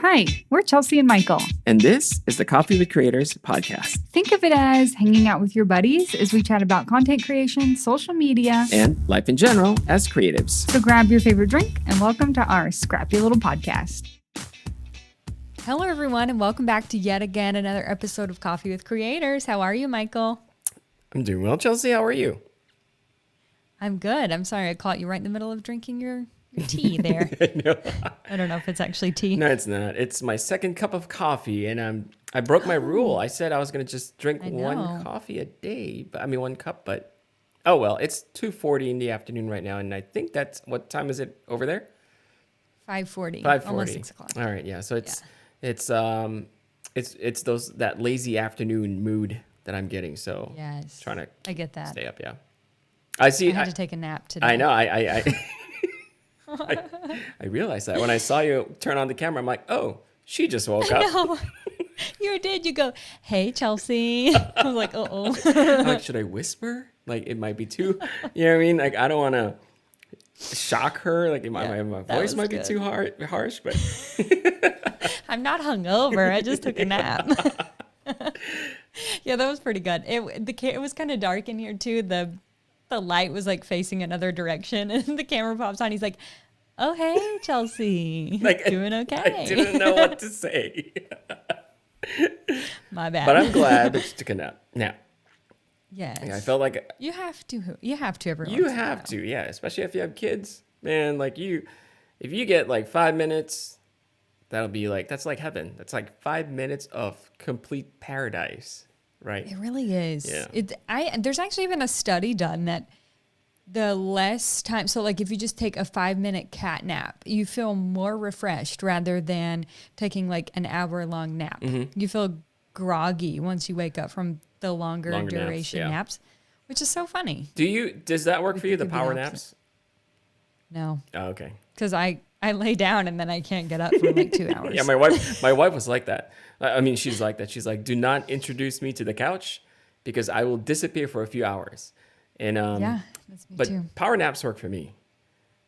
Hi, we're Chelsea and Michael. And this is the Coffee with Creators podcast. Think of it as hanging out with your buddies as we chat about content creation, social media, and life in general as creatives. So grab your favorite drink and welcome to our scrappy little podcast. Hello, everyone, and welcome back to yet again another episode of Coffee with Creators. How are you, Michael? I'm doing well, Chelsea. How are you? I'm good. I'm sorry I caught you right in the middle of drinking your tea there. No. I don't know if it's actually tea. No, it's not. It's my second cup of coffee, and I broke my rule. I said I was going to just drink one coffee a day, one cup, but oh well. It's 2:40 in the afternoon right now, and I think that's, what time is it over there? 5:40. 5:40. Almost 6 o'clock. All right, yeah. So it's that lazy afternoon mood that I'm getting. So yes, trying to I get that. Stay up, yeah. I see. I had to take a nap today. I know. I realized that when I saw you turn on the camera. I'm like, oh, she just woke up. No, you did. You go, hey, Chelsea. I was like, uh-oh. I'm like, should I whisper? Like, it might be too, you know what I mean? Like, I don't want to shock her. Like, my voice might be too harsh, but. I'm not hungover. I just took a nap. Yeah, that was pretty good. It was kind of dark in here, too. The light was like facing another direction, and the camera pops on. He's like, oh, hey, Chelsea. Like, doing okay. I didn't know what to say. My bad. But I'm glad that you took a nap. Now. Yes. I felt like. You have to every once in a while. You have to, yeah. Especially if you have kids. Man, like if you get like 5 minutes, that's like heaven. That's like 5 minutes of complete paradise. Right. It really is. Yeah. There's actually even a study done that the less time, so like if you just take a 5-minute cat nap, you feel more refreshed rather than taking like an hour-long nap. Mm-hmm. You feel groggy once you wake up from the longer duration naps, which is so funny. Does that work for you, the power naps? No. Oh, okay. Because I lay down and then I can't get up for like 2 hours. Yeah, my wife was like that. She's like that. She's like, do not introduce me to the couch because I will disappear for a few hours. And yeah, that's me too. But power naps work for me.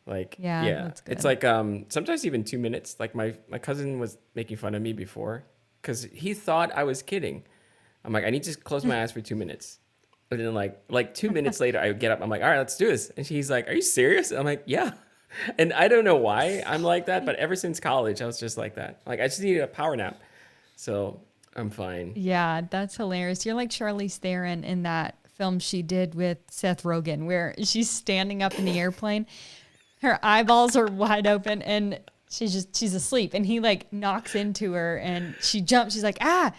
Like, yeah, that's good. It's like sometimes even 2 minutes. Like my cousin was making fun of me before because he thought I was kidding. I'm like, I need to close my eyes for 2 minutes. And then like 2 minutes later, I get up. I'm like, all right, let's do this. And she's like, are you serious? I'm like, yeah. And I don't know why I'm like that, but ever since college, I was just like that. Like, I just needed a power nap. So I'm fine. Yeah, that's hilarious. You're like Charlize Theron in that film she did with Seth Rogen where she's standing up in the airplane. Her eyeballs are wide open and she's asleep. And he like knocks into her and she jumps. She's like, ah.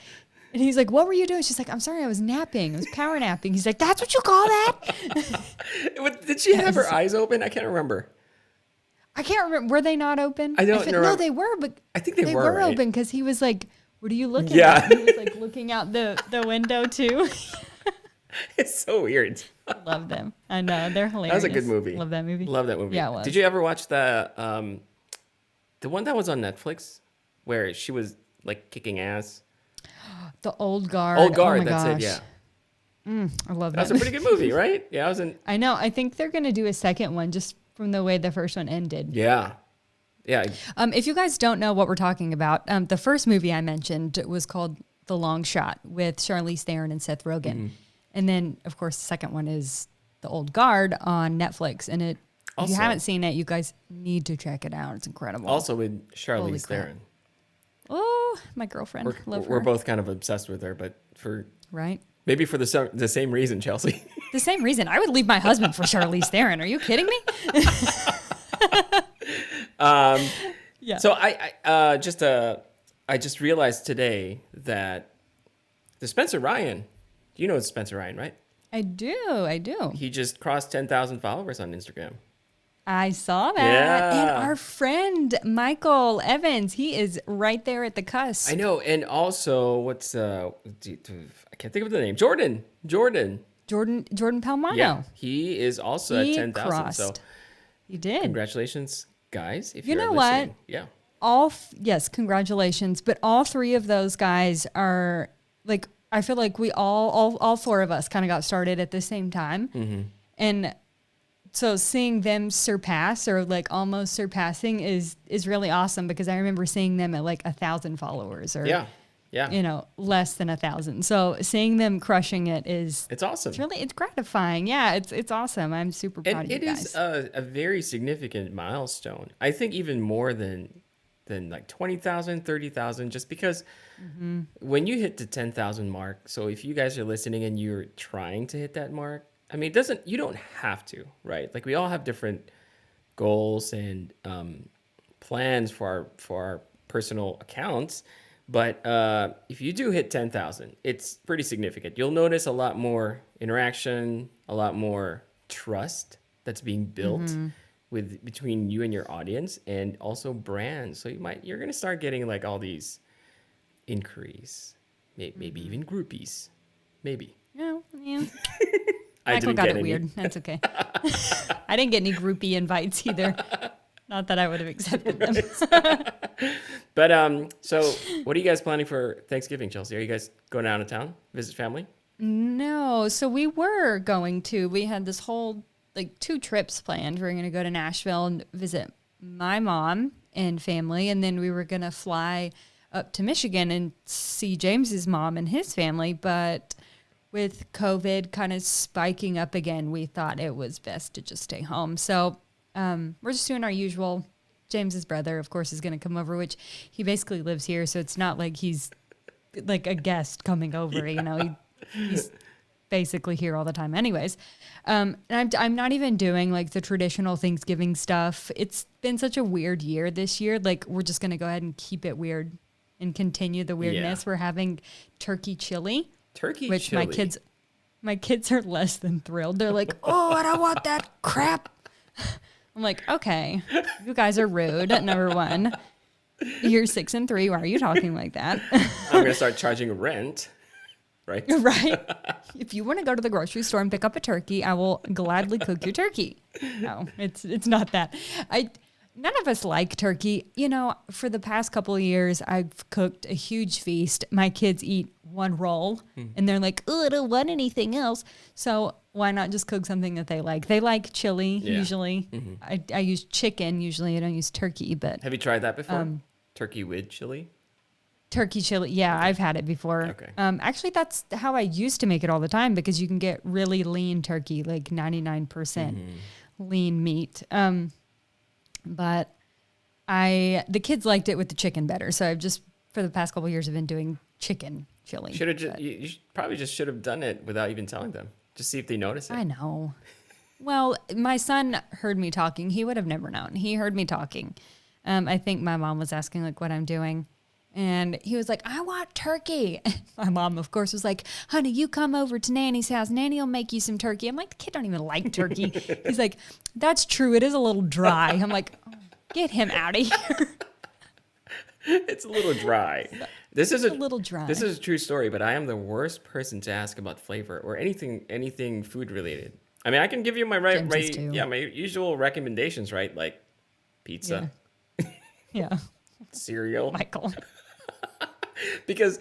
And he's like, what were you doing? She's like, I'm sorry, I was napping. I was power napping. He's like, that's what you call that? Did she have her eyes open? I can't remember. I can't remember. Were they not open? I don't know. No, they were, but I think they were right? open because he was like, what are you looking at? He was like looking out the window too. It's so weird. I love them. I know. They're hilarious. That was a good movie. Love that movie. Love that movie. Yeah, it was. Did you ever watch the one that was on Netflix where she was like kicking ass? The Old Guard. Old Guard, oh my that's gosh. it, yeah. I love that. That's a pretty good movie, right? Yeah, I know. I think they're going to do a second one just from the way the first one ended. Yeah. Yeah. If you guys don't know what we're talking about, the first movie I mentioned was called The Long Shot with Charlize Theron and Seth Rogen. Mm-hmm. And then, of course, the second one is The Old Guard on Netflix. And if you haven't seen it, you guys need to check it out. It's incredible. Also with Charlize Theron. Oh, my girlfriend. Love her. We're both kind of obsessed with her, but maybe for the same reason, Chelsea. The same reason. I would leave my husband for Charlize Theron. Are you kidding me? Yeah. So I just realized today that the Spencer Ryan, you know Spencer Ryan, right? I do. He just crossed 10,000 followers on Instagram. I saw that. Yeah. And our friend Michael Evans, he is right there at the cusp. I know. And also, I can't think of the name. Jordan Palmano. Yeah, he is also at 10,000. So he did. Congratulations, guys. If you know listening. What? Yeah. Yes, congratulations. But all three of those guys are like, I feel like we all four of us kind of got started at the same time. Mm-hmm. And so seeing them surpass or like almost surpassing is really awesome because I remember seeing them at like 1,000 followers or Yeah. less than 1,000. So seeing them crushing it It's awesome. it's gratifying. Yeah, it's awesome. I'm super proud of you guys. It is a very significant milestone. I think even more than like 20,000, 30,000, just because when you hit the 10,000 mark, so if you guys are listening and you're trying to hit that mark, I mean, you don't have to, right? Like we all have different goals and plans for our personal accounts. But if you do hit 10,000, it's pretty significant. You'll notice a lot more interaction, a lot more trust that's being built between you and your audience, and also brands. So you're gonna start getting like all these inquiries, maybe even groupies, maybe. Yeah. I Michael didn't got get it any. weird. That's okay. I didn't get any groupie invites either. Not that I would have accepted them. But so what are you guys planning for Thanksgiving, Chelsea? Are you guys going out of town, visit family? No, so we were going to. We had this whole like 2 trips planned. We were going to go to Nashville and visit my mom and family, and then we were going to fly up to Michigan and see James's mom and his family. But with COVID kind of spiking up again, we thought it was best to just stay home. So we're just doing our usual. James's brother, of course, is going to come over, which he basically lives here, so it's not like he's like a guest coming over. He's basically here all the time anyways. And I'm not even doing like the traditional Thanksgiving stuff. It's been such a weird year this year. Like we're just going to go ahead and keep it weird and continue the weirdness. Yeah. We're having turkey chili. Which My kids are less than thrilled. They're like, "Oh, I don't want that crap." I'm like, "Okay, you guys are rude. Number one, you're 6 and 3. Why are you talking like that?" I'm gonna start charging rent, right? Right. If you want to go to the grocery store and pick up a turkey, I will gladly cook your turkey. No, it's not that. None of us like turkey. For the past couple of years, I've cooked a huge feast. My kids eat 1 roll and they're like, "Oh, I don't want anything else." So why not just cook something that they like? They like chili usually. I use chicken usually. I don't use turkey, but Have you tried that before? Turkey with chili? turkey chili. Yeah, I've had it before. Okay. Actually, that's how I used to make it all the time because you can get really lean turkey, like 99% lean meat. But the kids liked it with the chicken better. So I've just, for the past couple of years, have been doing chicken chili. You probably just should have done it without even telling them. Just see if they notice it. I know. Well, my son heard me talking. He would have never known. He heard me talking. I think my mom was asking like what I'm doing. And he was like, "I want turkey." And my mom, of course, was like, "Honey, you come over to Nanny's house. Nanny will make you some turkey." I'm like, "The kid don't even like turkey." He's like, "That's true. It is a little dry." I'm like, "Oh, get him out of here." It's a little dry. This is a little dry. This is a true story, but I am the worst person to ask about flavor or anything food related. I mean, I can give you my my usual recommendations, right? Like pizza, Yeah. cereal, Michael. because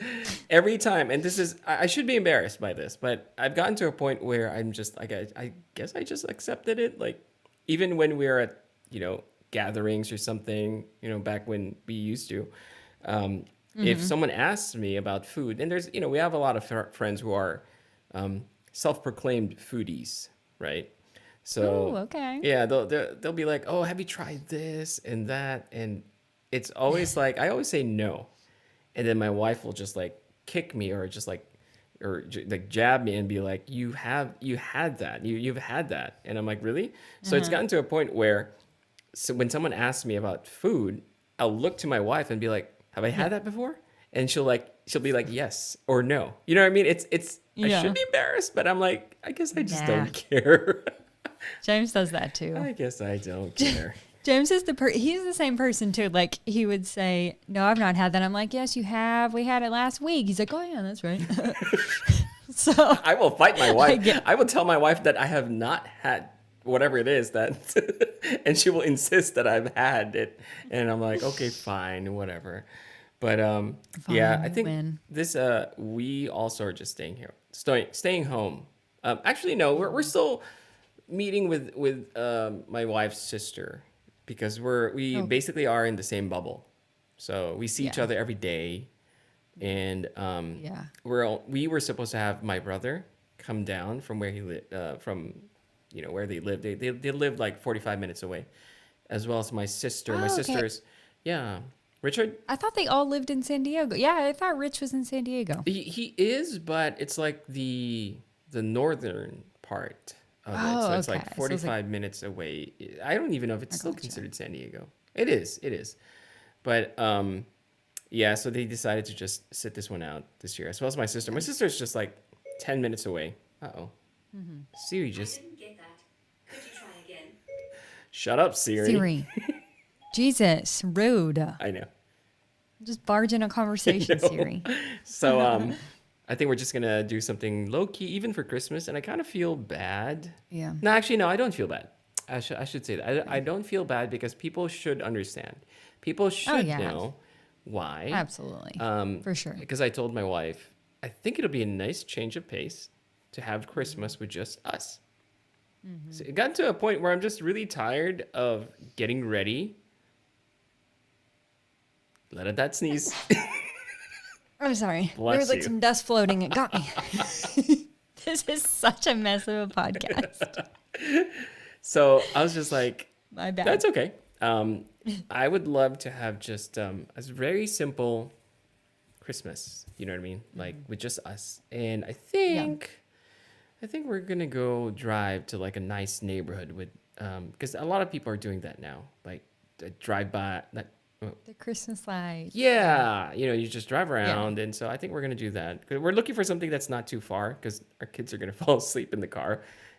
every time, and this is, I should be embarrassed by this, but I've gotten to a point where I'm just like, I guess I just accepted it. Like even when we're at, gatherings or something, back when we used to, if someone asks me about food, and there's, we have a lot of friends who are self-proclaimed foodies, right? So, Ooh, okay. yeah, they'll be like, "Oh, have you tried this and that?" And it's always like, I always say no. And then my wife will just like kick me or just like, like jab me and be like, you had that, you've had that. And I'm like, really? So it's gotten to a point where, so when someone asks me about food, I'll look to my wife and be like, "Have I had that before?" And she'll be like, "Yes" or "No." You know what I mean? It's I should be embarrassed, but I'm like, I guess I just don't care. James does that too. I guess I don't care. James is he's the same person too. Like he would say, "No, I've not had that." I'm like, "Yes, you have. We had it last week." He's like, "Oh yeah, that's right." So I will fight my wife. I will tell my wife that I have not had whatever it is that, and she will insist that I've had it. And I'm like, okay, fine, whatever. But yeah, I think this we also are just staying home. Actually, no, we're still meeting with my wife's sister because we Oh, basically are in the same bubble, so we see each yeah. other every day, and Yeah. we were supposed to have my brother come down from where he lived from, where they live. They live like 45 minutes away, as well as my sister. My Oh, okay. sister's, yeah, Richard. I thought they all lived in San Diego. Yeah, I thought Rich was in San Diego. He is, but it's like the northern part of it. So Oh, it's okay. like So it's like, 45 minutes away. I don't even know if it's I still gotcha. considered San Diego. It is. It is. But yeah, so they decided to just sit this one out this year, as well as my sister. My sister's just like 10 minutes away. Uh-oh. Siri I just didn't get that. Could you try again? shut up, Siri. Siri. Jesus, rude. I know. Just barge in a conversation, Siri. So I think we're just gonna do something low key, even for Christmas, and I kind of feel bad. Yeah. No, actually, no, I don't feel bad. I should say that. I don't feel bad because people should understand. People should yeah. know why. Absolutely. For sure. Because I told my wife, I think it'll be a nice change of pace to have Christmas with just us. So it got to a point where I'm just really tired of getting ready. Let out that sneeze. I'm sorry. Bless there was like you. some dust floating. It got me. This is such a mess of a podcast. So I was just like, My bad. that's okay. I would love to have just a very simple Christmas. You know what I mean? Like with just us. And I think we're gonna go drive to like a nice neighborhood with, because a lot of people are doing that now. Like drive by. The Christmas lights. Yeah, you just drive around, and so I think we're gonna do that. 'Cause we're looking for something that's not too far, because our kids are gonna fall asleep in the car,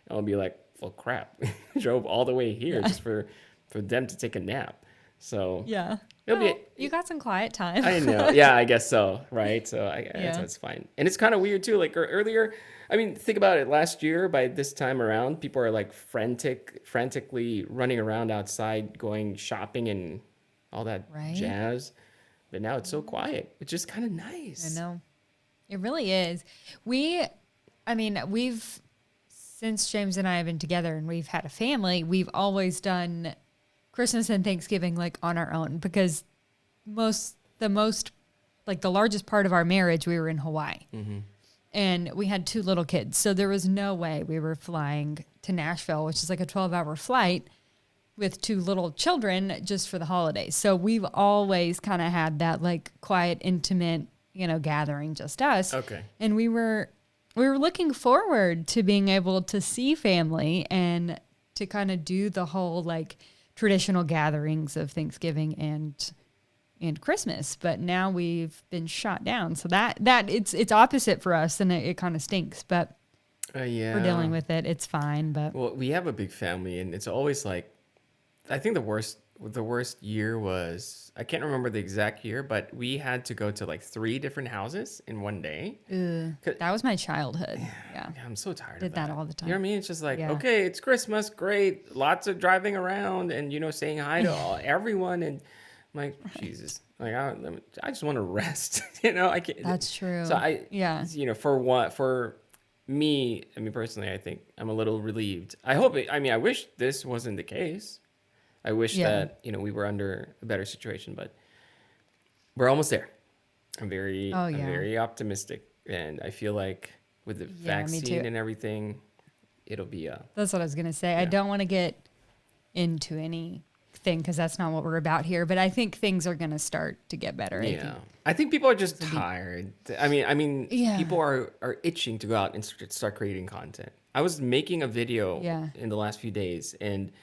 and I'll be like, "Well, crap, we drove all the way here just for them to take a nap." So Yeah. it'll Well, be. you got some quiet time. I know, yeah, I guess so, right? So Yeah. that's fine, and it's kind of weird too. Like earlier, I mean, think about it. Last year, by this time around, people are like frantically running around outside, going shopping and all that Right? jazz. But now it's so quiet, which is kind of nice. I know. It really is. We've, since James and I have been together and we've had a family, we've always done Christmas and Thanksgiving like on our own because the largest part of our marriage, we were in Hawaii. Mm-hmm. And we had 2 little kids. So there was no way we were flying to Nashville, which is like a 12-hour flight with 2 little children just for the holidays. So we've always kind of had that like quiet, intimate, gathering, just us. Okay. And we were looking forward to being able to see family and to kind of do the whole like traditional gatherings of Thanksgiving and Christmas. But now we've been shot down. So that it's opposite for us, and it kind of stinks, but Yeah. we're dealing with it. It's fine, but Well, we have a big family, and it's always like, I think the worst year was, I can't remember the exact year, but we had to go to like 3 different houses in one day. that was my childhood. Yeah. Yeah, I'm so tired Did of that. that all the You know what I mean? It's just like, Yeah. okay, it's Christmas, great, lots of driving around and saying hi to everyone, and I'm like, Jesus, like I just want to rest. I can't. That's true. So Yeah. for me, I mean personally, I think I'm a little relieved. I wish this wasn't the case. I wish Yeah. that we were under a better situation, but we're almost there. I'm very optimistic, and I feel like with the Yeah, me vaccine too. and everything, it'll be That's what I was going to say. I don't want to get into anything because that's not what we're about here, but I think things are going to start to get better. yeah. I think people are just tired. I mean, Yeah. people are itching to go out and start creating content. I was making a video in the last few days, and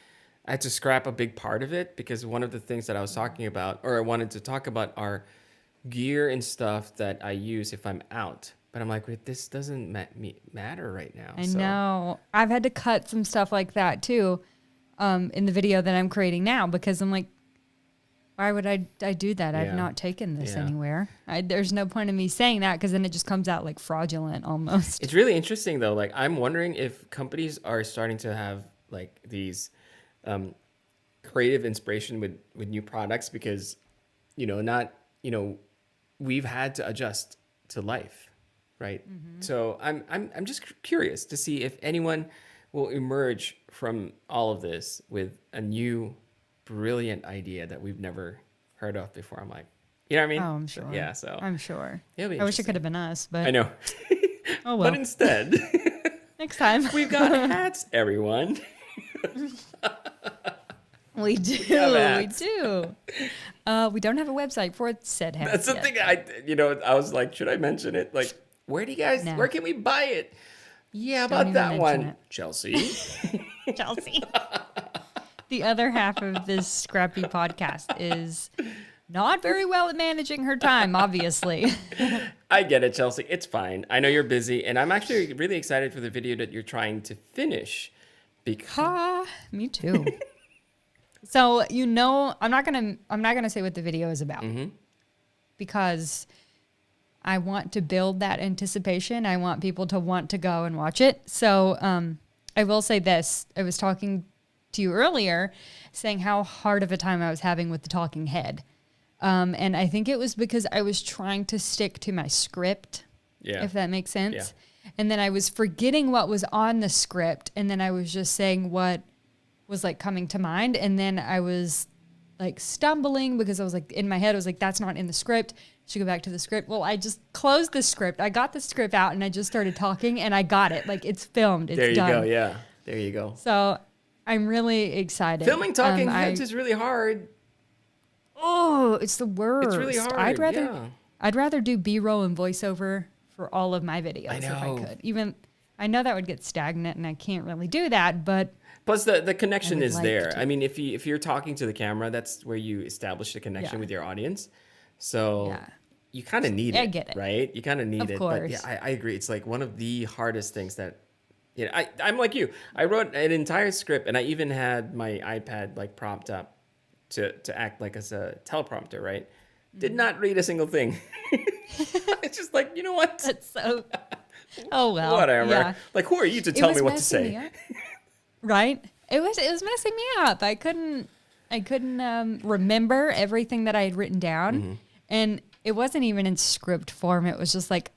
I had to scrap a big part of it because one of the things that I was talking about, or I wanted to talk about, are gear and stuff that I use if I'm out. But I'm like, wait, this doesn't matter right now. I know. I've had to cut some stuff like that too in the video that I'm creating now because I'm like, why would I do that? I've not taken this anywhere. There's no point in me saying that because then it just comes out like fraudulent almost. It's really interesting though. Like I'm wondering if companies are starting to have like these creative inspiration with new products because, we've had to adjust to life, right? So I'm just curious to see if anyone will emerge from all of this with a new, brilliant idea that we've never heard of before. I'm like, you know what I mean? Oh, I'm sure. Yeah, so I'm sure. it'll be I wish it interesting. could have been us, but I know. oh well. But instead, Next time. we've got hats, everyone. We do. have We hats. do. We don't have a website for said hats. That's the yet. thing. I was like, should I mention it? Like, where can we buy it? Yeah, Don't about even that mention one. it. Chelsea. Chelsea. The other half of this scrappy podcast is not very well at managing her time, obviously. I get it, Chelsea. It's fine. I know you're busy, and I'm actually really excited for the video that you're trying to finish. Because Me too. So I'm not gonna say what the video is about because I want to build that anticipation. I want people to want to go and watch it. So I will say this: I was talking to you earlier, saying how hard of a time I was having with the talking head, and I think it was because I was trying to stick to my script. Yeah. If that makes sense. Yeah. And then I was forgetting what was on the script, and then I was just saying what was like coming to mind, and then I was like stumbling because I was like in my head I was like, that's not in the script. Should go back to the script. Well, I just closed the script. I got the script out and I just started talking and I got it. Like it's filmed. It's there you done. go. Yeah. There you go. So I'm really excited. Filming talking heads is really hard. Oh, it's the worst. It's really hard. I'd rather do B-roll and voiceover for all of my videos I if I know. could. Even I know that would get stagnant and I can't really do that, but Plus, the connection I would is like there. to. I mean, if you're talking to the camera, that's where you establish the connection Yeah. with your audience. So Yeah. you kind of need it. I get it. Right? You kind of need Of it. course. But yeah, I agree. It's like one of the hardest things that, I'm like you. I wrote an entire script and I even had my iPad like propped up to act like as a teleprompter, right? Did Mm-hmm. not read a single thing. It's just like, you know what? that's so oh well. Whatever. Yeah. Like, who are you to It tell was me what to messing me say? up. Right? It was messing me up. I couldn't remember everything that I had written down. Mm-hmm. And it wasn't even in script form. It was just like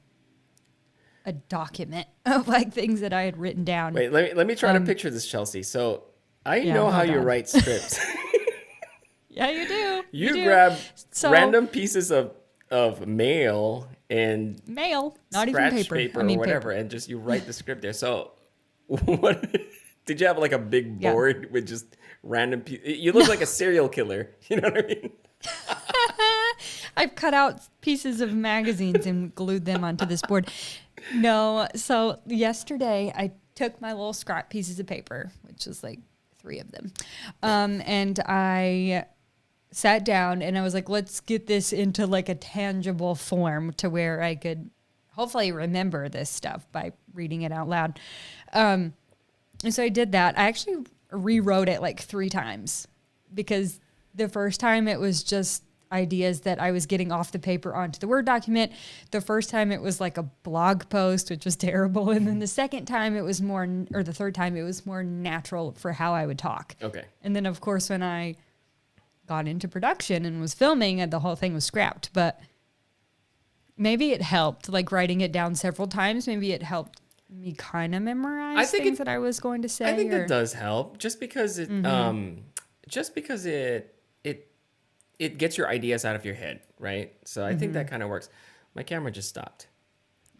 a document of like things that I had written down. Wait, let me try to picture this, Chelsea. So I Yeah, know how hold you on. write scripts. Yeah, you do. You do. grab So- random pieces of mail and mail, not scratch even paper. or whatever, and just you write the script there. So what did you have like a big Yeah. board with just random you look like a serial killer. You know what I mean? I've cut out pieces of magazines and glued them onto this board. No, so yesterday I took my little scrap pieces of paper, which is like 3 of them, and I sat down and I was like, let's get this into like a tangible form to where I could hopefully remember this stuff by reading it out loud. And so I did that. I actually rewrote it like 3 times because the first time it was just ideas that I was getting off the paper onto the Word document. The first time it was like a blog post, which was terrible. And then the second time it was more, or the third time it was more natural for how I would talk. Okay. And then of course when I got into production and was filming, the whole thing was scrapped. But maybe it helped, like writing it down several times. Maybe it helped me kind of memorize things that I was going to say. I think that does help, just because it it gets your ideas out of your head, right? So I think that kind of works. My camera just stopped.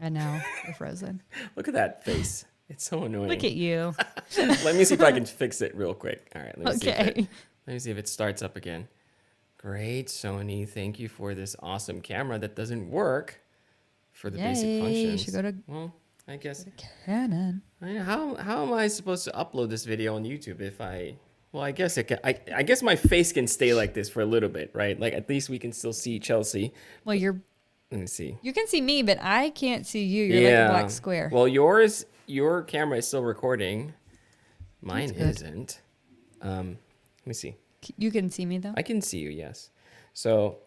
I know, you're frozen. Look at that face. It's so annoying. Look at you. Let me see if I can fix it real quick. All right, let me see Okay. let me see if it starts up again. Great, Sony. Thank you for this awesome camera that doesn't work for the basic Yay, you functions. should go to Well, I guess Canon. how am I supposed to upload this video on YouTube if I guess it can, I guess my face can stay like this for a little bit, right? Like at least we can still see Chelsea. Well, Let me see. you can see me, but I can't see you. You're like a black square. Well, your camera is still recording. Mine isn't. Let me see. You can see me though. I can see you, yes. So,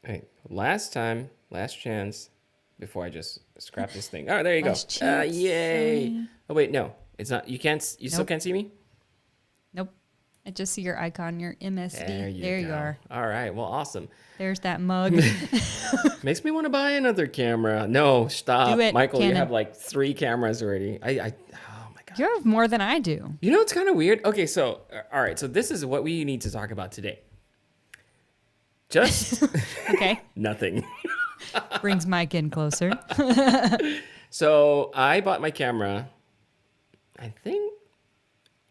hey, last chance before I just scrap this thing. Oh, there you Last go. chance, Yay. Sony. Oh, wait, no. It's not. You still Nope. can't see me? Nope. I just see your icon, your MSD. There you you go. are. All right. Well, awesome. There's that mug. Makes me want to buy another camera. No, stop. Do it, Michael, you Canon. have like 3 cameras already. Oh my You have more than I do. You know, it's kind of weird. Okay, so all right, so this is what we need to talk about today. Just Okay. nothing. Brings Mike in closer. So I bought my camera, I think,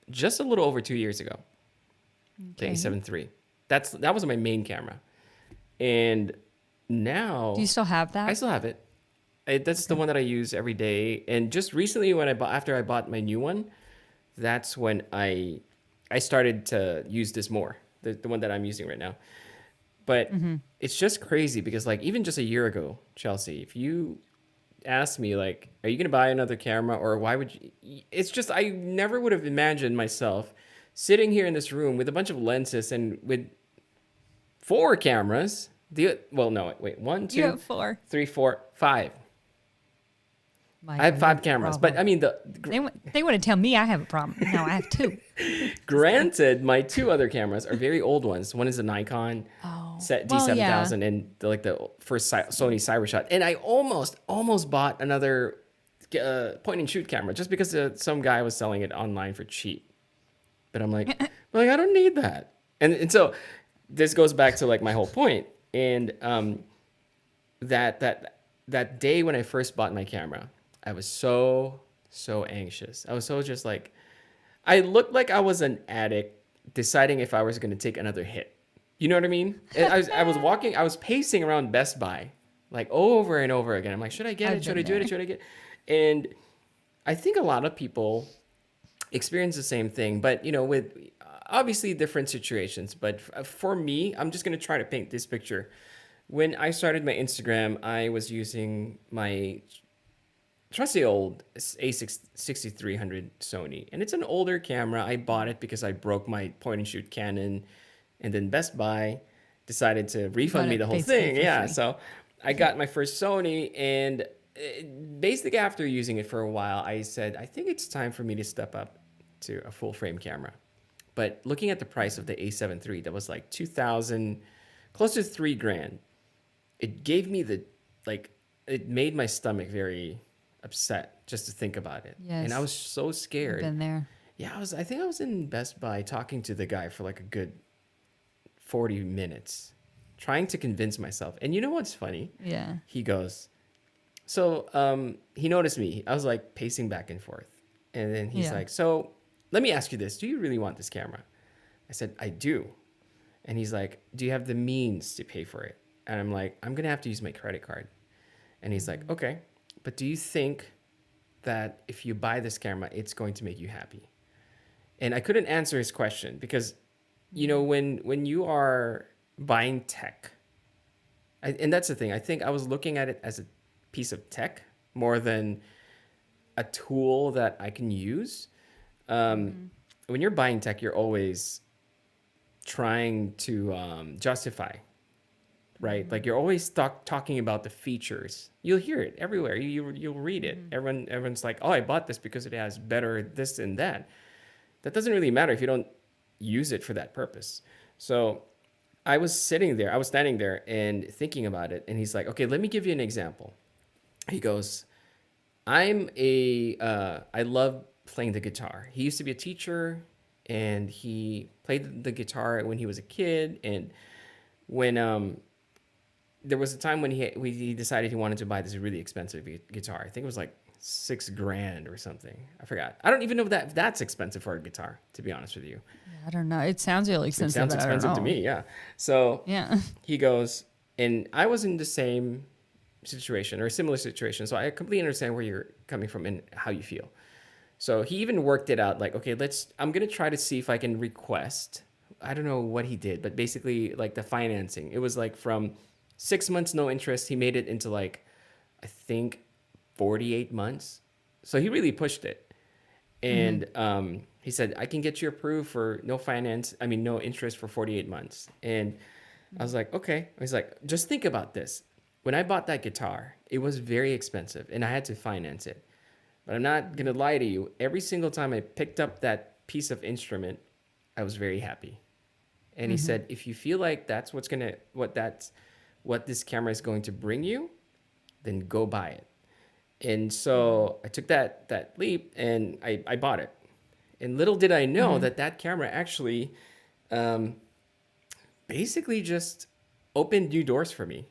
just a little over 2 years ago. The A7 III. That was my main camera, and now Do you still have that? I still have it. That's the one that I use every day. And just recently, after I bought my new one, that's when I started to use this more. The one that I'm using right now. But it's just crazy because like even just a year ago, Chelsea, if you asked me like, are you gonna buy another camera or why would you? It's just I never would have imagined myself sitting here in this room with a bunch of lenses and with 4 cameras. Wait, 1, You 2, have 4. 3, 4, 5. Mike, I have 5 cameras, but I mean they want to tell me I have a problem. No, I have 2. granted, my 2 other cameras are very old ones. One is a Nikon D7000 and the first Sony Cybershot, and I almost bought another point and shoot camera just because some guy was selling it online for cheap. But I'm like, I don't need that, and so this goes back to like my whole point, and that day when I first bought my camera, I was so anxious. I was so just like, I looked like I was an addict deciding if I was going to take another hit. You know what I mean? And I was pacing around Best Buy like over and over again. I'm like, should I get it? Should I do it? Should I get it? And I think a lot of people experience the same thing, but you know, with obviously different situations. But for me, I'm just going to try to paint this picture. When I started my Instagram, I was using my trusty old A6300 Sony, and it's an older camera. I bought it because I broke my point and shoot Canon, and then Best Buy decided to refund me the whole thing. Yeah, so I got my first Sony, and basically after using it for a while, I said, I think it's time for me to step up to a full frame camera. But looking at the price of the A7 III, that was like 2,000, close to $3,000. It gave me it made my stomach very upset just to think about it. Yes. And I was so scared. Been there. Yeah, I think I was in Best Buy talking to the guy for like a good 40 minutes, trying to convince myself. And you know what's funny? Yeah. He goes, so he noticed me. I was like pacing back and forth. And then he's like, so let me ask you this. Do you really want this camera? I said, I do. And he's like, do you have the means to pay for it? And I'm like, I'm going to have to use my credit card. And he's like, okay, but do you think that if you buy this camera, it's going to make you happy? And I couldn't answer his question because, you know, when you are buying tech, and that's the thing, I think I was looking at it as a piece of tech more than a tool that I can use. When you're buying tech, you're always trying to justify, right? Like you're always talking about the features. You'll hear it everywhere. You'll read it. Everyone's like, oh, I bought this because it has better this and that. That doesn't really matter if you don't use it for that purpose. So I was standing there and thinking about it. And he's like, okay, let me give you an example. He goes, I love playing the guitar. He used to be a teacher and he played the guitar when he was a kid. And when there was a time when he decided he wanted to buy this really expensive guitar. I think it was like $6,000 or something. I forgot. I don't even know if that's expensive for a guitar, to be honest with you. I don't know. It sounds really expensive. It sounds expensive to me, yeah. So yeah. He goes, and I was in the same situation or a similar situation. So I completely understand where you're coming from and how you feel. So he even worked it out like, okay, I'm going to try to see if I can request. I don't know what he did, but basically like the financing. It was like from 6 months, no interest. He made it into like, I think 48 months. So he really pushed it. And he said, I can get you approved for no interest for 48 months. And I was like, okay. He's like, just think about this. When I bought that guitar, it was very expensive and I had to finance it. But I'm not going to lie to you. Every single time I picked up that piece of instrument, I was very happy. And he said, if you feel like that's what this camera is going to bring you, then go buy it. And so I took that leap and I bought it. And little did I know that camera actually basically just opened new doors for me.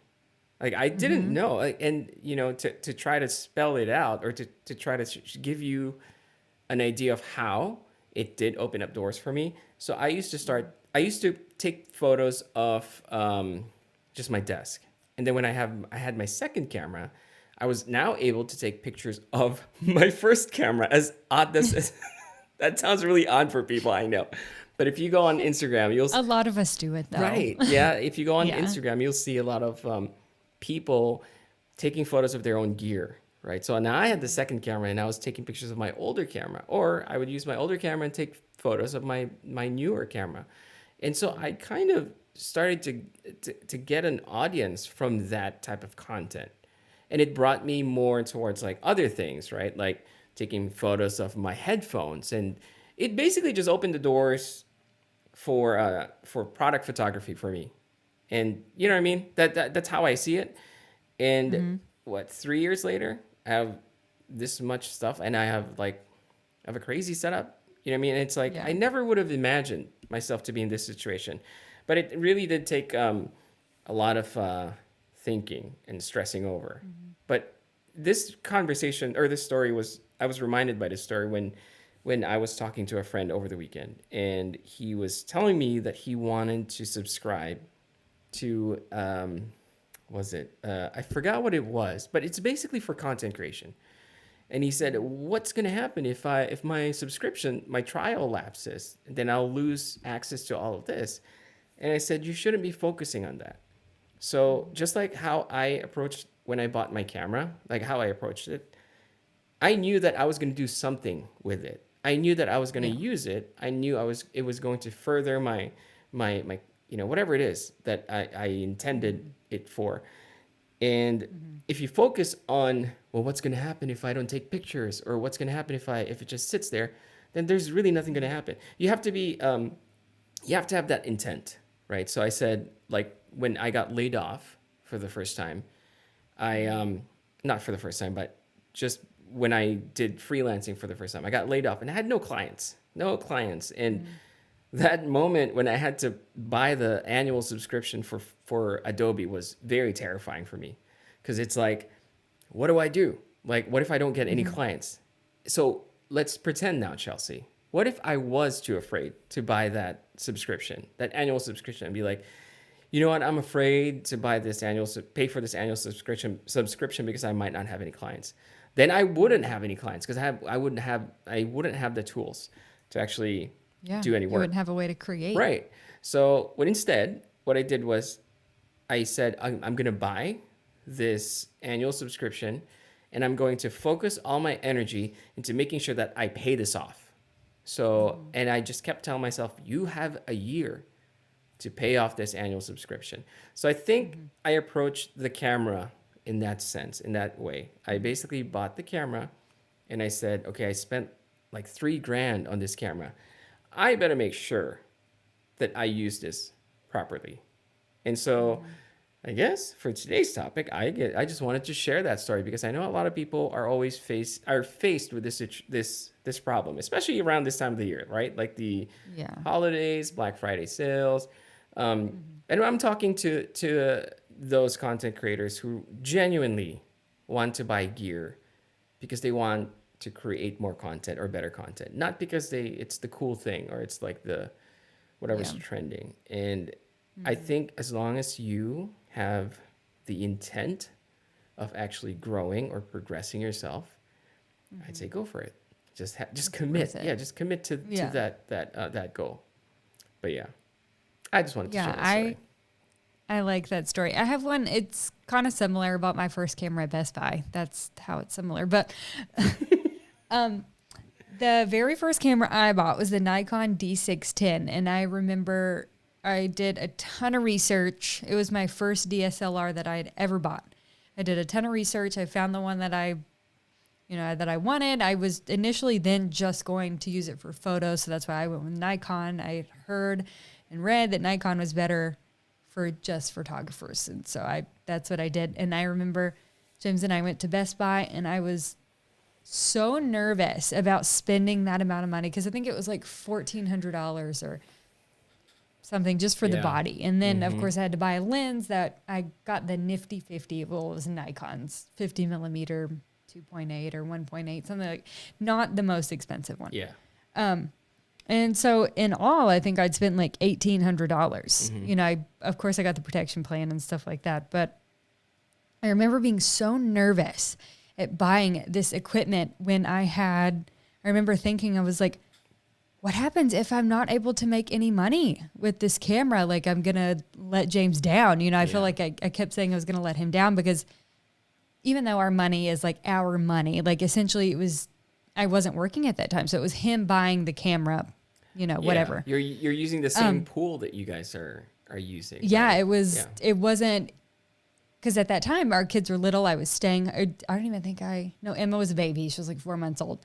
Like I didn't know, like, and to try to spell it out or to try to give you an idea of how it did open up doors for me. So I used to take photos of just my desk. And then when I had my second camera, I was now able to take pictures of my first camera. As odd as that sounds really odd for people, I know. But if you go on Instagram, A lot of us do it though. right. Yeah. If you go on Yeah. Instagram, you'll see a lot of people taking photos of their own gear. Right. So now I had the second camera and I was taking pictures of my older camera, or I would use my older camera and take photos of my newer camera. And so I kind of started to get an audience from that type of content. And it brought me more towards like other things, right? Like taking photos of my headphones, and it basically just opened the doors for product photography for me. And you know what I mean? That's how I see it. And 3 years later, I have this much stuff, and I have a crazy setup. You know what I mean? It's like Yeah. I never would have imagined myself to be in this situation, but it really did take a lot of thinking and stressing over. But this conversation or this story I was reminded by this story when I was talking to a friend over the weekend, and he was telling me that he wanted to subscribe to I forgot what it was, but it's basically for content creation. And he said, what's going to happen if my subscription, my trial lapses, then I'll lose access to all of this. And I said, you shouldn't be focusing on that. So just like how I approached when I bought my camera, like how I approached it, I knew that I was going to do something with it. I knew that I was going to use it. I knew it was going to further my whatever it is that I intended it for. And if you focus on, well, what's going to happen if I don't take pictures, or what's going to happen if it just sits there, then there's really nothing going to happen. You have to be, you have to have that intent, right? So I said, like when I got laid off for the first time, not for the first time, but just when I did freelancing for the first time, I got laid off and I had no clients. And that moment when I had to buy the annual subscription for Adobe was very terrifying for me, because it's like, what do I do? Like, what if I don't get any clients? So let's pretend now, Chelsea. What if I was too afraid to buy that subscription, that annual subscription, and be like, you know what? I'm afraid to buy this pay for this annual subscription because I might not have any clients. Then I wouldn't have any clients because I wouldn't have the tools to actually do any You work. wouldn't have a way to create. Right. So what I did was I said, I'm going to buy this annual subscription, and I'm going to focus all my energy into making sure that I pay this off. So, and I just kept telling myself, you have a year to pay off this annual subscription. So I think I approached the camera in that sense, in that way. I basically bought the camera and I said, okay, I spent like $3,000 on this camera. I better make sure that I use this properly. And so I guess for today's topic, I just wanted to share that story because I know a lot of people are always faced with this problem, especially around this time of the year, right? Like the holidays, Black Friday sales. And I'm talking to those content creators who genuinely want to buy gear because they want to create more content or better content, not because it's the cool thing or it's like the whatever's trending. And I think as long as you have the intent of actually growing or progressing yourself, I'd say go for it. Just commit. Yeah, just commit to that goal. But yeah, I just wanted to share that story. I like that story. I have one. It's kind of similar about my first camera at Best Buy. That's how it's similar. But the very first camera I bought was the Nikon D610. And I remember I did a ton of research. It was my first DSLR that I had ever bought. I did a ton of research. I found the one that I wanted. I was initially then just going to use it for photos. So that's why I went with Nikon. I heard and read that Nikon was better for just photographers. And so that's what I did. And I remember James and I went to Best Buy, and I was so nervous about spending that amount of money because I think it was like $1,400 or something just for the body. And then, of course, I had to buy a lens that I got the nifty 50. Well, it was Nikon's 50 millimeter 2.8 or 1.8, something like, not the most expensive one. Yeah. And so in all, I think I'd spent like $1,800. You know, of course I got the protection plan and stuff like that, but I remember being so nervous at buying this equipment when I remember thinking, I was like, what happens if I'm not able to make any money with this camera? Like, I'm going to let James down. You know, I feel like I kept saying I was going to let him down because even though our money is like our money, like essentially I wasn't working at that time. So it was him buying the camera, you know, whatever. You're using the same pool that you guys are using. Yeah, right? It wasn't, because at that time our kids were little. I was staying, I don't even think Emma was a baby. She was like 4 months old.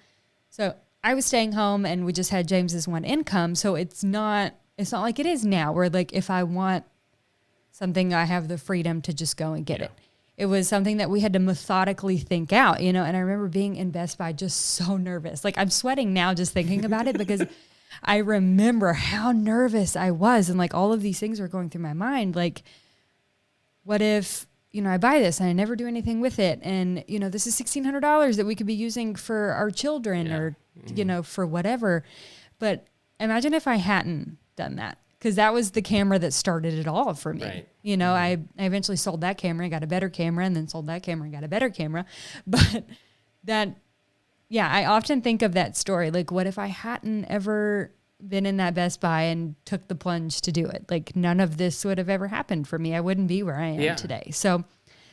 So I was staying home and we just had James's one income. So it's not like it is now where like if I want something, I have the freedom to just go and get it. It was something that we had to methodically think out, you know, and I remember being in Best Buy just so nervous. Like I'm sweating now just thinking about it because I remember how nervous I was and like all of these things were going through my mind. Like, what if, you know, I buy this and I never do anything with it. And, you know, this is $1,600 that we could be using for our children or, you know, for whatever. But imagine if I hadn't done that, because that was the camera that started it all for me. Right. You know, I eventually sold that camera and got a better camera, and then sold that camera and got a better camera. But I often think of that story. Like, what if I hadn't ever been in that Best Buy and took the plunge to do it? Like, none of this would have ever happened for me. I wouldn't be where I am today. So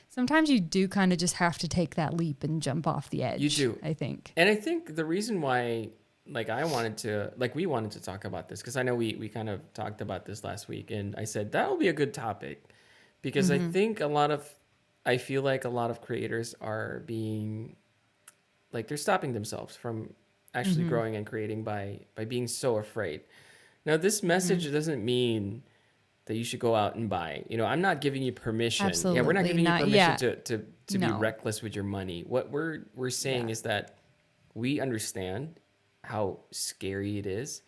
sometimes you do kind of just have to take that leap and jump off the edge. You do. I think. And I think the reason why, like, we wanted to talk about this, because I know we kind of talked about this last week, and I said that will be a good topic, because I think I feel like a lot of creators are being, like, they're stopping themselves from actually growing and creating by being so afraid. Now, this message doesn't mean that you should go out and buy. You know, I'm not giving you permission. Absolutely we're not giving you permission to be No. reckless with your money. What we're saying is that we understand how scary it is,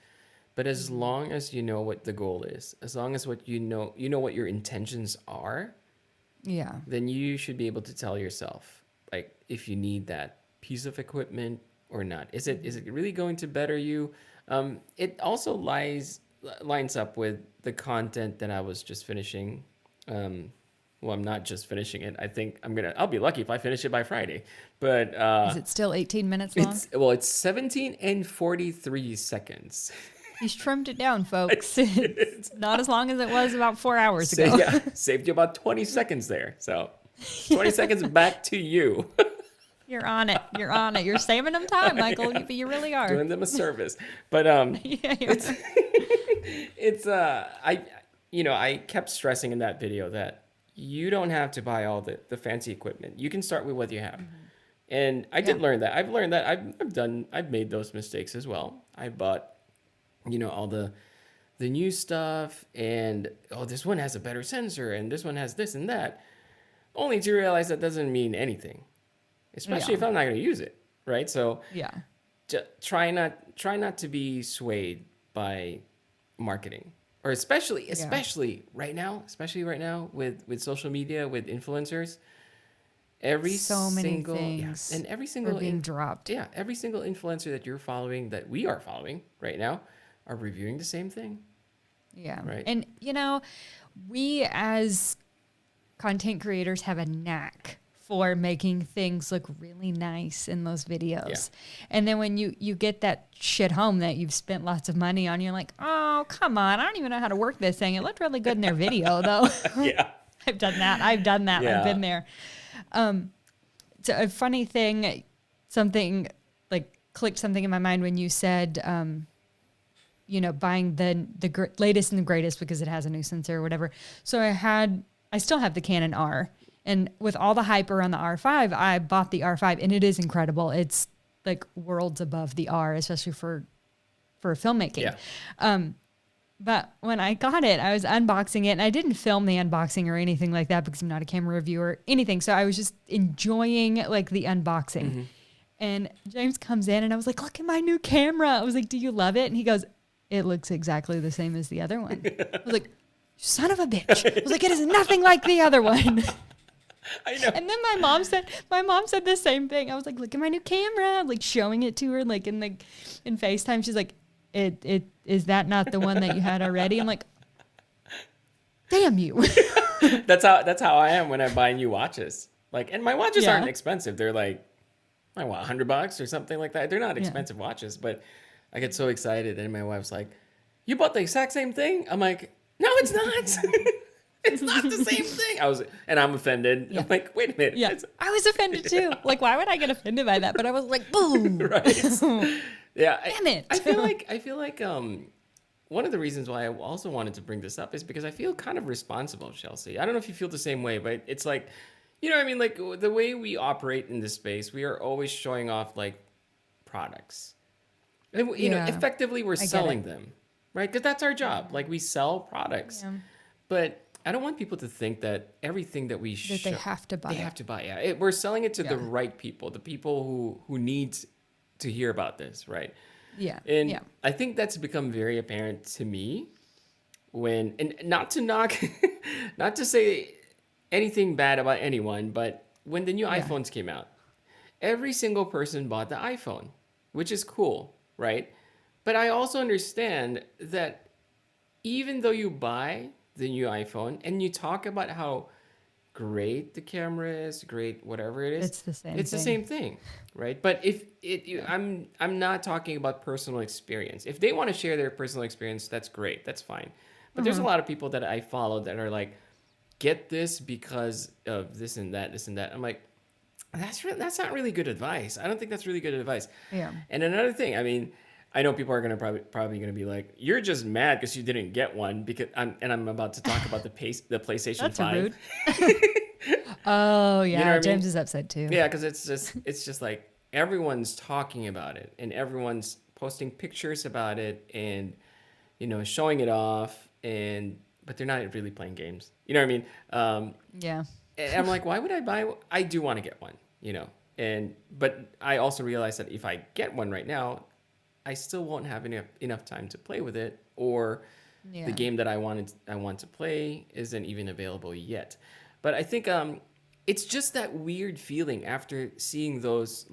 but as long as you know what the goal is, as long as what you know what your intentions are, then you should be able to tell yourself, like, if you need that piece of equipment or not. Is it really going to better you? It also lines up with the content that I was just finishing. Well, I'm not just finishing it. I think I'll be lucky if I finish it by Friday. But is it still 18 minutes long? It's 17 and 43 seconds. He's trimmed it down, folks. It's not as long as it was about 4 hours ago. Yeah, saved you about 20 seconds there. So 20 seconds back to you. You're on it. You're saving them time, Michael. You really are. Doing them a service. But I kept stressing in that video that you don't have to buy all the fancy equipment. You can start with what you have. And I did learn that. I've learned that. I've made those mistakes as well. I bought, all the new stuff, and this one has a better sensor and this one has this and that. Only to realize that doesn't mean anything, especially if I'm not going to use it, right? So try not to be swayed by marketing, or especially right now with social media, with influencers. Every single are being dropped. Yeah, every single influencer that you're following, that we are following right now, are reviewing the same thing. Yeah. Right. And we as content creators have a knack for making things look really nice in those videos. Yeah. And then when you get that shit home that you've spent lots of money on, you're like, oh, come on. I don't even know how to work this thing. It looked really good in their video though. Yeah. I've done that. Yeah. I've been there. So a funny thing, something like clicked something in my mind when you said, buying the latest and the greatest because it has a new sensor or whatever. So I still have the Canon R, and with all the hype around the R5, I bought the R5, and it is incredible. It's like worlds above the R, especially for filmmaking. Yeah. But when I got it, I was unboxing it, and I didn't film the unboxing or anything like that because I'm not a camera reviewer or anything. So I was just enjoying like the unboxing. And James comes in and I was like, look at my new camera. I was like, do you love it? And he goes, it looks exactly the same as the other one. I was like, son of a bitch. I was like, it is nothing like the other one. I know. And then my mom said the same thing. I was like, look at my new camera, like showing it to her, like in FaceTime. She's like, it is that not the one that you had already? I'm like, damn you. That's how I am when I buy new watches. Like, and my watches aren't expensive. They're like $100 or something like that. They're not expensive watches, but I get so excited. And my wife's like, you bought the exact same thing? I'm like, no, it's not. It's not the same thing. And I'm offended. I'm like, wait a minute. Yeah, I was offended too. Like, why would I get offended by that? But I was like, boom. Right. Yeah. Damn it. I feel like one of the reasons why I also wanted to bring this up is because I feel kind of responsible, Chelsea. I don't know if you feel the same way, but it's like, you know what I mean? Like the way we operate in this space, we are always showing off like products. And, you know, effectively we're selling them, right? Because that's our job. Like we sell products. Yeah. But I don't want people to think that everything that we that they have to buy. They have to buy. Yeah. We're selling it to the right people, the people who need to hear about this, right? Yeah. And I think that's become very apparent to me and not to knock, not to say anything bad about anyone, but when the new iPhones came out, every single person bought the iPhone, which is cool, right? But I also understand that even though you buy the new iPhone and you talk about how great the camera is, great whatever it is, it's the same thing, right? But I'm not talking about personal experience. If they want to share their personal experience, that's great, that's fine. But there's a lot of people that I follow that are like, get this because of this and that. I'm like, that's not really good advice. I don't think that's really good advice. Yeah. And another thing, I mean, I know people are gonna probably gonna be like, you're just mad because you didn't get one because I'm about to talk about the PlayStation That's 5. Rude. Oh yeah, You know what James I mean? is upset too. Yeah, because it's just like everyone's talking about it and everyone's posting pictures about it and showing it off but they're not really playing games. You know what I mean? Yeah. And I'm like, why would I buy? I do want to get one, but I also realize that if I get one right now, I still won't have enough time to play with it, or the game that I want to play isn't even available yet. But I think it's just that weird feeling after seeing those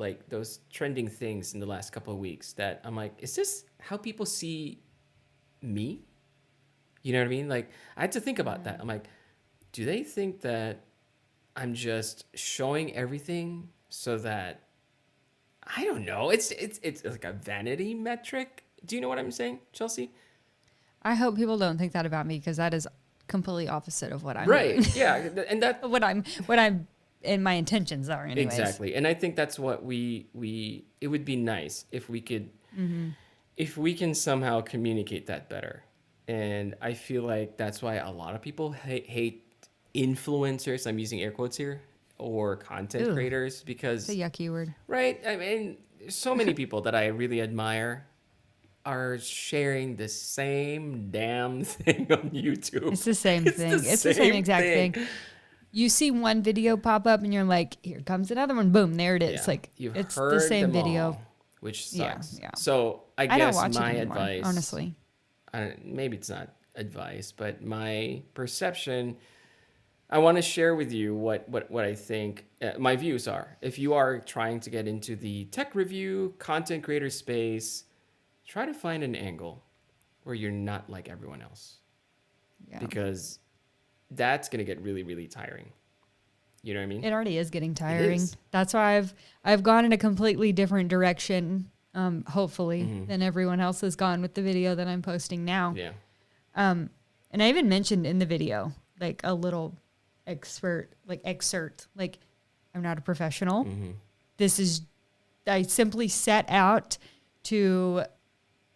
trending things in the last couple of weeks that I'm like, is this how people see me? You know what I mean? Like, I had to think about that. I'm like, do they think that I'm just showing everything so that, I don't know, it's like a vanity metric. Do you know what I'm saying, Chelsea? I hope people don't think that about me because that is completely opposite of what I'm right. doing. Yeah, and that what I'm and my intentions are anyways. Exactly. And I think that's what it would be nice if we could if we can somehow communicate that better. And I feel like that's why a lot of people hate influencers. I'm using air quotes here, or content creators, because it's a yucky word. Right. I mean, so many people that I really admire are sharing the same damn thing on YouTube. It's the same thing. It's the same exact thing. You see one video pop up and you're like, here comes another one. Boom, there it is. Yeah. Like, You've it's heard the same them video. all, which sucks. Yeah. So I don't guess watch my it anymore, advice, honestly. Maybe it's not advice, but my perception, I want to share with you what I think my views are. If you are trying to get into the tech review, content creator space, try to find an angle where you're not like everyone else. Yeah. Because that's going to get really, really tiring. You know what I mean? It already is getting tiring. That's why I've gone in a completely different direction, hopefully, than everyone else has gone with the video that I'm posting now. Yeah. And I even mentioned in the video, like a little excerpt, like I'm not a professional. I simply set out to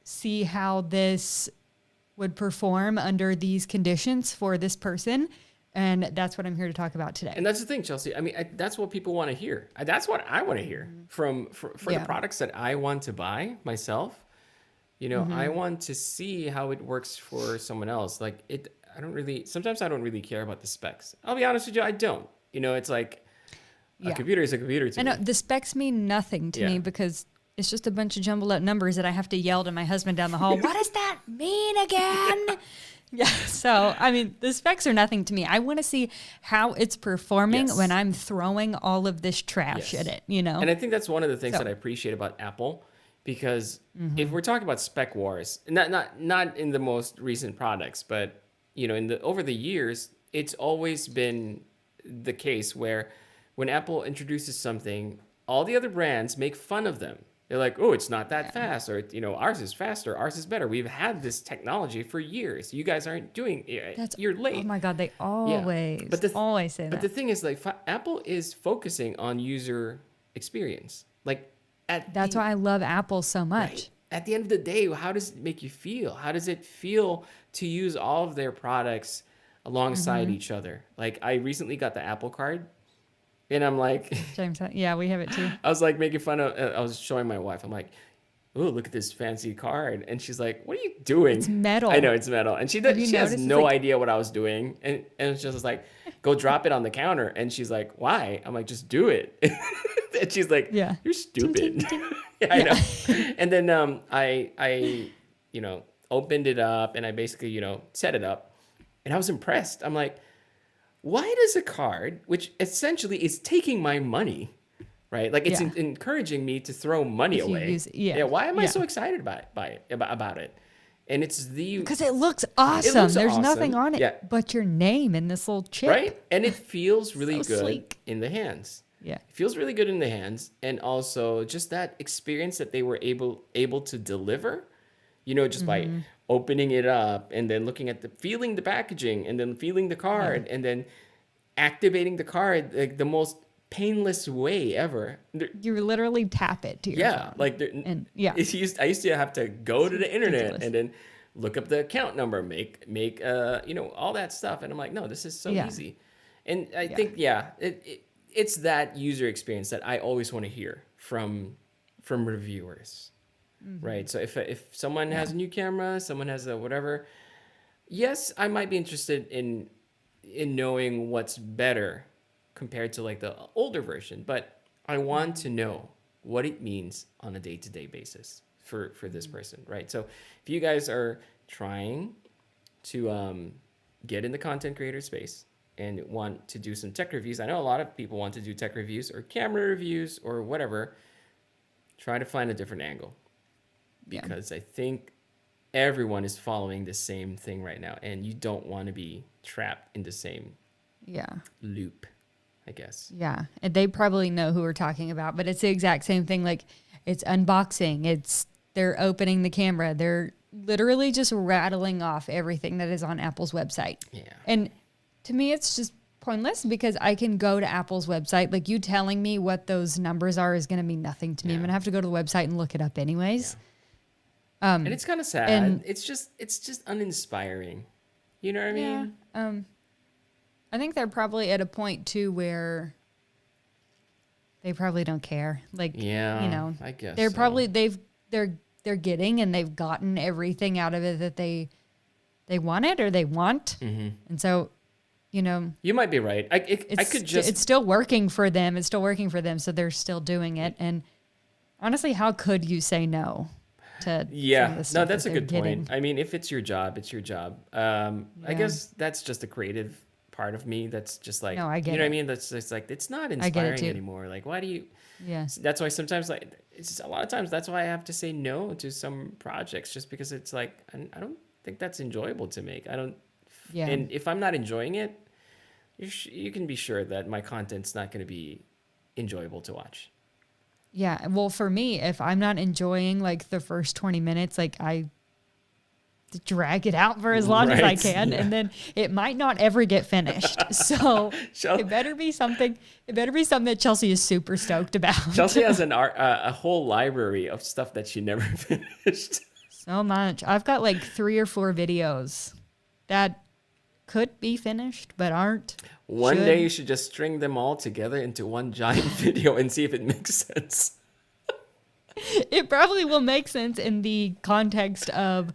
see how this would perform under these conditions for this person. And that's what I'm here to talk about today. And that's the thing, Chelsea. I mean, that's what people want to hear. That's what I want to hear for the products that I want to buy myself. You know, I want to see how it works for someone else. Like sometimes I don't really care about the specs. I'll be honest with you, I don't. You know, it's like a Yeah. computer is a computer to I me. know the specs mean nothing to Yeah. me because it's just a bunch of jumbled up numbers that I have to yell to my husband down the hall. What does that mean again? Yeah. So, I mean, the specs are nothing to me. I want to see how it's performing Yes. when I'm throwing all of this trash Yes. at it, you know? And I think that's one of the things So- that I appreciate about Apple, because if we're talking about spec wars, not in the most recent products, but you know, over the years, it's always been the case where when Apple introduces something, all the other brands make fun of them. They're like, "Oh, it's not that fast," or you know, "Ours is faster, ours is better. We've had this technology for years. You guys aren't doing it. You're late." Oh my God, they always, always say But that. the thing is, like, Apple is focusing on user experience. Like, That's why I love Apple so much. right, at the end of the day, how does it make you feel? How does it feel to use all of their products alongside each other? Like, I recently got the Apple Card, and I'm like, James, yeah, we have it too. I was like making fun of. I was showing my wife. I'm like, "Oh, look at this fancy card," and she's like, "What are you doing?" It's metal. I know it's metal, and she Have you she has noticed? It's no like- idea what I was doing, and it's just like, "Go drop it on the counter," and she's like, "Why?" I'm like, "Just do it," and she's like, Yeah. "You're stupid." Yeah, I know. And then I you know opened it up, and I basically set it up, and I was impressed. I'm like, why does a card, which essentially is taking my money, right? Like it's Yeah. encouraging me to throw money If you away. use it, yeah. Why am I Yeah. so excited about it? And it's Because it looks awesome. looks There's awesome. nothing on it Yeah. but your name and this little chip. right, and it feels really So good sleek. in the hands. Yeah. It feels really good in the hands, and also just that experience that they were able to deliver. Just by opening it up and then looking at feeling the packaging and then feeling the card and then activating the card like the most painless way ever. You literally tap it to your Yeah, phone. like And yeah. I used to have to go to the internet ridiculous. and then look up the account number, make all that stuff, and I'm like, no, this is so Yeah. easy. And I think it's that user experience that I always want to hear from reviewers. Right. So if someone has a new camera, someone has a whatever, yes, I might be interested in knowing what's better compared to like the older version, but I want to know what it means on a day-to-day basis for this person, right? So if you guys are trying to get in the content creator space and want to do some tech reviews, I know a lot of people want to do tech reviews or camera reviews or whatever. Try to find a different angle. Yeah. Because I think everyone is following the same thing right now, and you don't want to be trapped in the same Yeah. loop, I guess. Yeah. And they probably know who we're talking about, but it's the exact same thing. Like it's unboxing, they're opening the camera. They're literally just rattling off everything that is on Apple's website. Yeah. And to me, it's just pointless because I can go to Apple's website. Like you telling me what those numbers are is going to mean nothing to me. I'm Yeah. going to have to go to the website and look it up anyways. And it's kind of sad. and- It's just uninspiring. You know what I mean? Yeah. I think they're probably at a point too where they probably don't care. Like, Yeah, I guess they're so. probably they're getting and they've gotten everything out of it that they wanted or they want, and so You might be right. I could just it's still working for them. It's still working for them, so they're still doing it. And honestly, how could you say no to some of the no, stuff that's that a they're good getting? point. I mean, if it's your job, it's your job. I Yeah. guess that's just a creative part of me. That's just like, No, I get you know what I it. mean? That's just like, it's not get it inspiring too. anymore. Like, why do you? Yeah. That's why sometimes like it's a lot of times that's why I have to say no to some projects just because it's like I don't think that's enjoyable to make. I don't. Yeah. And if I'm not enjoying it, you can be sure that my content's not going to be enjoyable to watch. Yeah. Well, for me, if I'm not enjoying like the first 20 minutes, like I drag it out for as long as I Right, can, yeah. and then it might not ever get finished. So Chel- it better be something. It better be something that Chelsea is super stoked about. Chelsea has a whole library of stuff that she never finished. So much. I've got like 3 or 4 videos that could be finished but aren't. One Should. day you should just string them all together into one giant video and see if it makes sense. It probably will make sense in the context of,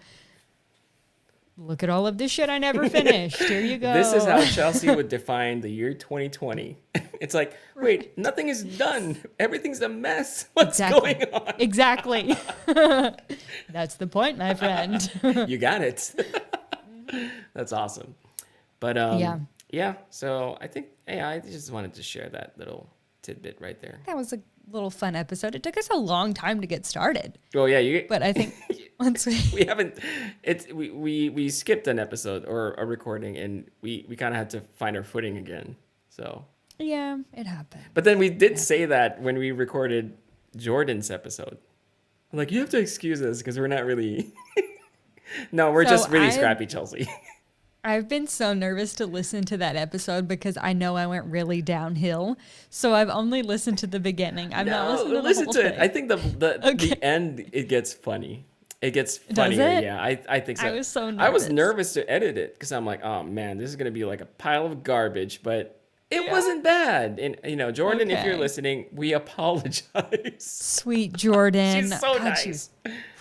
look at all of this shit I never finished. Here you go. This is how Chelsea would define the year 2020. It's like, wait, nothing is done. Everything's a mess. What's going on? Exactly. That's the point, my friend. You got it. That's awesome. But yeah. So I think, I just wanted to share that little tidbit right there. That was a little fun episode. It took us a long time to get started. Well, yeah, but I think once we haven't, we skipped an episode or a recording, and we kind of had to find our footing again. So yeah, it happened. But then we did say that when we recorded Jordan's episode. I'm like, you have to excuse us because we're not really. No, we're just really scrappy, Chelsea. I've been so nervous to listen to that episode because I know I went really downhill. So I've only listened to the beginning. I've not listened to the whole thing. I think the end, it gets funny. It gets funnier. Does it? Yeah, I think so. I was so nervous. I was nervous to edit it because I'm like, oh man, this is going to be like a pile of garbage, but it wasn't bad. And, Jordan, if you're listening, we apologize. Sweet Jordan. She's so nice.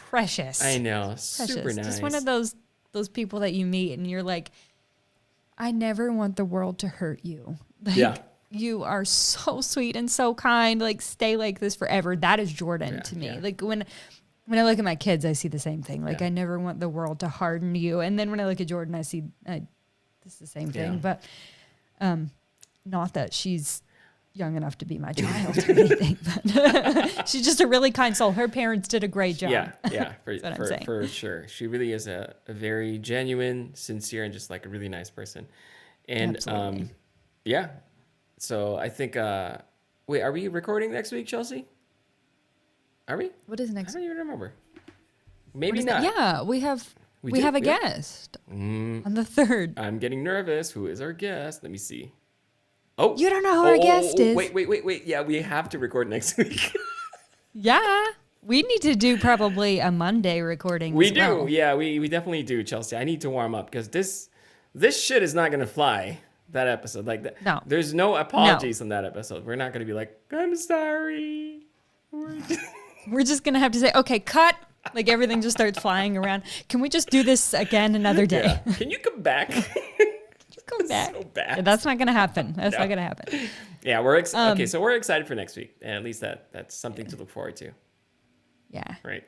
Precious. I know. Super nice. Just one of those people that you meet and you're like, I never want the world to hurt you. Like, you are so sweet and so kind. Like, stay like this forever. That is Jordan to me. Like when I look at my kids, I see the same thing. Like, I never want the world to harden you. And then when I look at Jordan, I see it's the same thing. But not that she's young enough to be my child or anything, but she's just a really kind soul. Her parents did a great job. Yeah, for sure. She really is a very genuine, sincere, and just like a really nice person. And so I think, wait, are we recording next week, Chelsea? Are we? What is next? I don't even remember. Maybe not. Yeah, we have a guest on the 3rd. I'm getting nervous. Who is our guest? Let me see. Oh, you don't know who our guest is. Wait. Yeah, we have to record next week. Yeah. We need to do probably a Monday recording. We do. Yeah, we definitely do, Chelsea. I need to warm up because this shit is not going to fly, that episode. Like that. No. There's no apologies on that episode. We're not going to be like, I'm sorry. We're just going to have to say, okay, cut. Like everything just starts flying around. Can we just do this again another day? Yeah. Can you come back? Come back. So bad. Yeah, that's not going to happen. That's not going to happen. Yeah, we're okay. So we're excited for next week, and at least that's something to look forward to. Yeah. Right.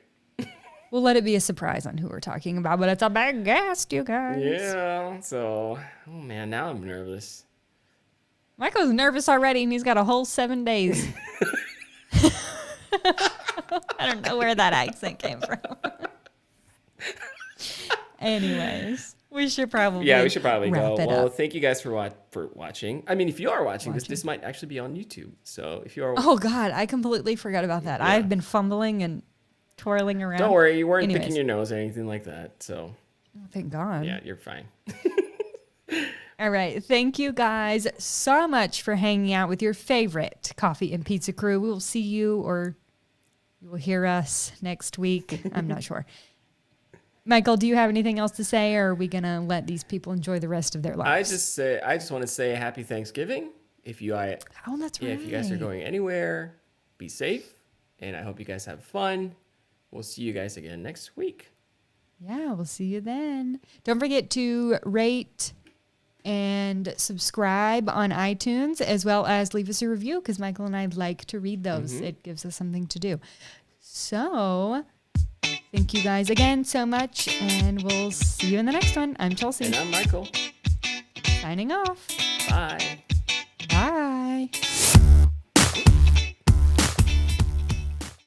We'll let it be a surprise on who we're talking about, but it's a big guest, you guys. Yeah. So, oh man, now I'm nervous. Michael's nervous already, and he's got a whole 7 days. I don't know where that accent came from. Anyways. We should probably go. Well, up. thank you guys for watching. I mean, if you are watching this might actually be on YouTube. So if you are, oh God, I completely forgot about that. Yeah. I've been fumbling and twirling around. Don't worry, you weren't picking your nose or anything like that. So, thank God. Yeah, you're fine. All right, thank you guys so much for hanging out with your favorite coffee and pizza crew. We will see you, or you will hear us next week. I'm not sure. Michael, do you have anything else to say, or are we gonna let these people enjoy the rest of their lives? I just want to say happy Thanksgiving. That's right. If you guys are going anywhere, be safe, and I hope you guys have fun. We'll see you guys again next week. Yeah, we'll see you then. Don't forget to rate and subscribe on iTunes, as well as leave us a review, because Michael and I like to read those. Mm-hmm. It gives us something to do. So thank you guys again so much, and we'll see you in the next one. I'm Chelsea. And I'm Michael. Signing off. Bye. Bye.